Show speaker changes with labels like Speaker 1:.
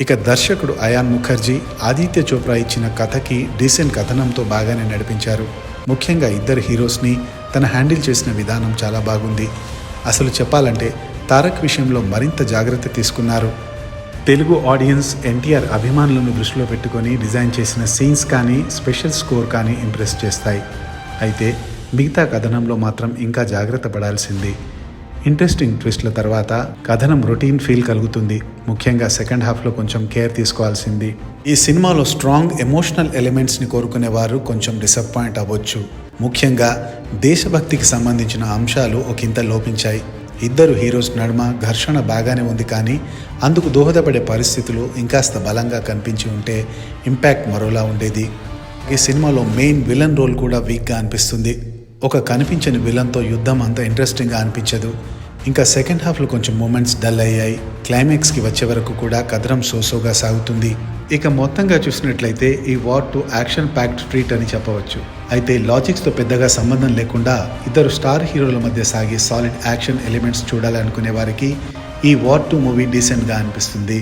Speaker 1: ఇక దర్శకుడు అయాన్ ముఖర్జీ ఆదిత్య చోప్రా ఇచ్చిన కథకి డీసెంట్ కథనంతో బాగానే నడిపించారు. ముఖ్యంగా ఇద్దరు హీరోస్ని తన హ్యాండిల్ చేసిన విధానం చాలా బాగుంది. అసలు చెప్పాలంటే తారక్ విషయంలో మరింత జాగ్రత్త తీసుకున్నారు. తెలుగు ఆడియన్స్ ఎన్టీఆర్ అభిమానులను దృష్టిలో పెట్టుకొని డిజైన్ చేసిన సీన్స్ కానీ స్పెషల్ స్కోర్ కానీ ఇంప్రెస్ చేస్తాయి. అయితే మిగతా కథనంలో మాత్రం ఇంకా జాగ్రత్త పడాల్సింది. ఇంట్రెస్టింగ్ ట్విస్ట్ల తర్వాత కథనం రొటీన్ ఫీల్ కలుగుతుంది. ముఖ్యంగా సెకండ్ హాఫ్లో కొంచెం కేర్ తీసుకోవాల్సింది. ఈ సినిమాలో స్ట్రాంగ్ ఎమోషనల్ ఎలిమెంట్స్ని కోరుకునే వారు కొంచెం డిసప్పాయింట్ అవ్వచ్చు. ముఖ్యంగా దేశభక్తికి సంబంధించిన అంశాలు ఒకంత లోపించాయి. ఇద్దరు హీరోస్ నడుమ ఘర్షణ బాగానే ఉంది, కానీ అందుకు దోహదపడే పరిస్థితులు ఇంకాస్త బలంగా కనిపించి ఉంటే ఇంపాక్ట్ మరోలా ఉండేది. ఈ సినిమాలో మెయిన్ విలన్ రోల్ కూడా వీక్గా అనిపిస్తుంది. ఒక కనిపించని విలన్తో యుద్ధం అంత ఇంట్రెస్టింగ్గా అనిపించదు. ఇంకా సెకండ్ హాఫ్లో కొంచెం మూమెంట్స్ డల్ అయ్యాయి. క్లైమాక్స్కి వచ్చే వరకు కూడా కథనం సోసోగా సాగుతుంది. ఇక మొత్తంగా చూసినట్లయితే ఈ వార్ 2 యాక్షన్ ప్యాక్డ్ ట్రీట్ అని చెప్పవచ్చు. అయితే లాజిక్స్తో పెద్దగా సంబంధం లేకుండా ఇద్దరు స్టార్ హీరోల మధ్య సాగే సాలిడ్ యాక్షన్ ఎలిమెంట్స్ చూడాలనుకునే వారికి ఈ వార్ 2 మూవీ డీసెంట్గా అనిపిస్తుంది.